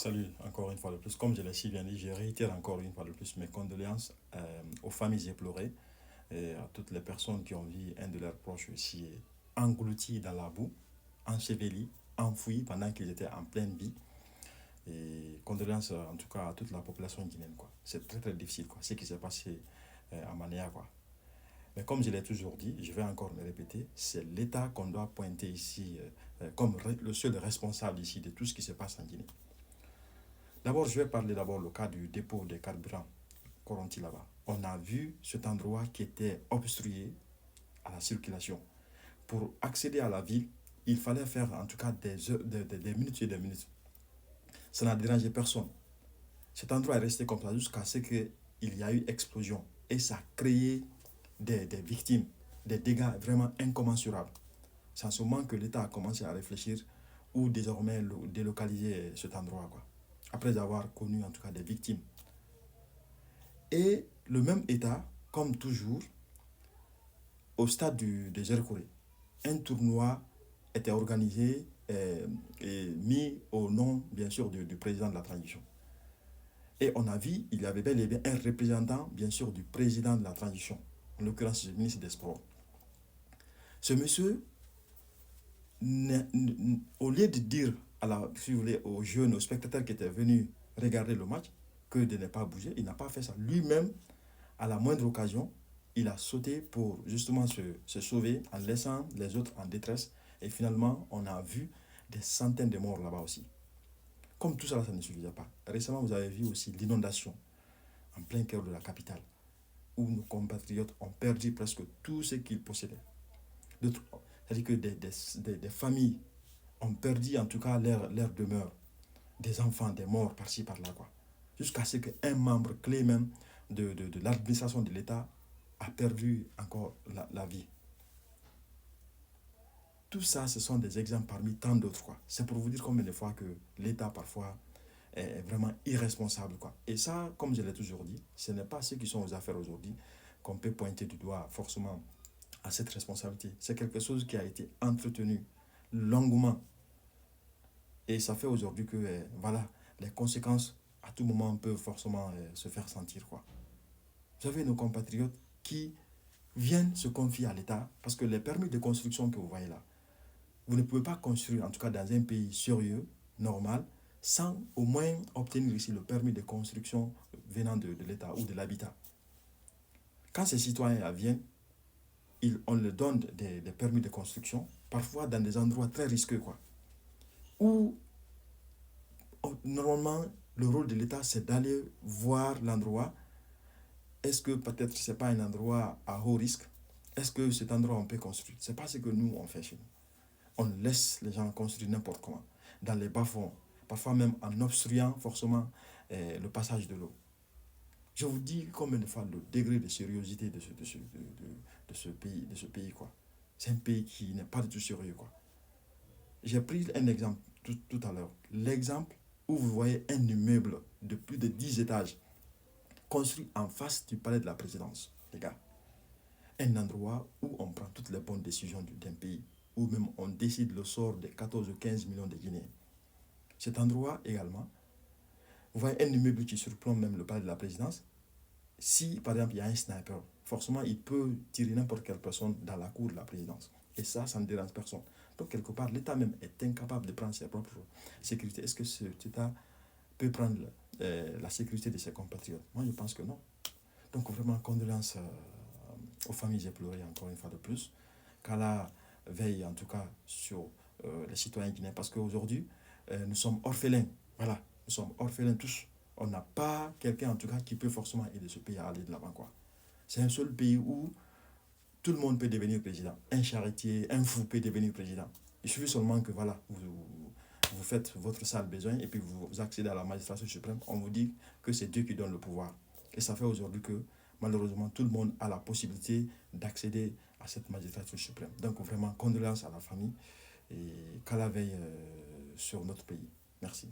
Salut encore une fois de plus. Comme je l'ai si bien dit, je réitère encore une fois de plus mes condoléances aux familles éplorées et à toutes les personnes qui ont vu un de leurs proches aussi englouti dans la boue, enseveli, enfoui pendant qu'ils étaient en pleine vie. Et condoléances en tout cas à toute la population guinéenne, quoi. C'est très très difficile, quoi, ce qui s'est passé à Manéa, quoi. Mais comme je l'ai toujours dit, je vais encore me répéter, c'est l'État qu'on doit pointer ici comme le seul responsable ici de tout ce qui se passe en Guinée. D'abord, je vais parler d'abord le cas du dépôt des carburants Coronti là-bas. On a vu cet endroit qui était obstrué à la circulation. Pour accéder à la ville, il fallait faire en tout cas des minutes et des minutes. Ça n'a dérangé personne. Cet endroit est resté comme ça jusqu'à ce qu'il y a eu explosion. Et ça a créé des victimes, des dégâts vraiment incommensurables. C'est en ce moment que l'État a commencé à réfléchir où désormais délocaliser cet endroit, quoi. Après avoir connu en tout cas des victimes. Et le même État, comme toujours, au stade de Zerkouré, un tournoi était organisé et mis au nom, bien sûr, du président de la transition. Et on a vu, il y avait bel et bien un représentant, bien sûr, du président de la transition, en l'occurrence le ministre des Sports. Ce monsieur, au lieu de dire si vous voulez, aux jeunes, aux spectateurs qui étaient venus regarder le match, que de ne pas bouger, il n'a pas fait ça. Lui-même, à la moindre occasion, il a sauté pour justement se sauver en laissant les autres en détresse. Et finalement, on a vu des centaines de morts là-bas aussi. Comme tout ça, ça ne suffisait pas. Récemment, vous avez vu aussi l'inondation en plein cœur de la capitale, où nos compatriotes ont perdu presque tout ce qu'ils possédaient. C'est-à-dire que des familles ont perdu en tout cas leur demeure, des enfants, des morts par-ci, par-là, quoi. Jusqu'à ce qu'un membre clé même de l'administration de l'État a perdu encore la vie. Tout ça, ce sont des exemples parmi tant d'autres, quoi. C'est pour vous dire combien de fois que l'État, parfois, est vraiment irresponsable, quoi. Et ça, comme je l'ai toujours dit, ce n'est pas ceux qui sont aux affaires aujourd'hui qu'on peut pointer du doigt forcément à cette responsabilité. C'est quelque chose qui a été entretenu longuement. Et ça fait aujourd'hui que, voilà, les conséquences, à tout moment, peuvent forcément se faire sentir, quoi. Vous avez nos compatriotes qui viennent se confier à l'État parce que les permis de construction que vous voyez là, vous ne pouvez pas construire, en tout cas dans un pays sérieux, normal, sans au moins obtenir ici le permis de construction venant de l'État ou de l'habitat. Quand ces citoyens viennent, on leur donne des permis de construction, parfois dans des endroits très risqués, quoi, où normalement le rôle de l'État c'est d'aller voir l'endroit. Est-ce que peut-être ce n'est pas un endroit à haut risque? Est-ce que cet endroit on peut construire? Ce n'est pas ce que nous on fait chez nous. On laisse les gens construire n'importe comment, dans les bas-fonds, parfois même en obstruant forcément le passage de l'eau. Je vous dis combien de fois le degré de sérieuxité de ce pays, quoi. C'est un pays qui n'est pas du tout sérieux, quoi. J'ai pris un exemple tout à l'heure. L'exemple où vous voyez un immeuble de plus de 10 étages construit en face du palais de la présidence, les gars. Un endroit où on prend toutes les bonnes décisions d'un pays, où même on décide le sort des 14 ou 15 millions de Guinéens. Cet endroit également, vous voyez un immeuble qui surplombe même le palais de la présidence. Si par exemple il y a un sniper, forcément il peut tirer n'importe quelle personne dans la cour de la présidence. Et ça ne dérange personne. Donc quelque part, l'État même est incapable de prendre ses propres sécurités. Est-ce que cet État peut prendre la sécurité de ses compatriotes? Moi je pense que non. Donc vraiment, condoléances aux familles éplorées encore une fois de plus. Qu'Allah veille en tout cas sur les citoyens guinéens. Parce qu'aujourd'hui, nous sommes orphelins. Voilà, nous sommes orphelins tous. On n'a pas quelqu'un en tout cas qui peut forcément aider ce pays à aller de l'avant, quoi. C'est un seul pays où tout le monde peut devenir président. Un charretier, un fou peut devenir président. Il suffit seulement que voilà, vous faites votre sale besoin et puis vous accédez à la magistrature suprême. On vous dit que c'est Dieu qui donne le pouvoir. Et ça fait aujourd'hui que malheureusement tout le monde a la possibilité d'accéder à cette magistrature suprême. Donc vraiment, condoléances à la famille et qu'Allah veille sur notre pays. Merci.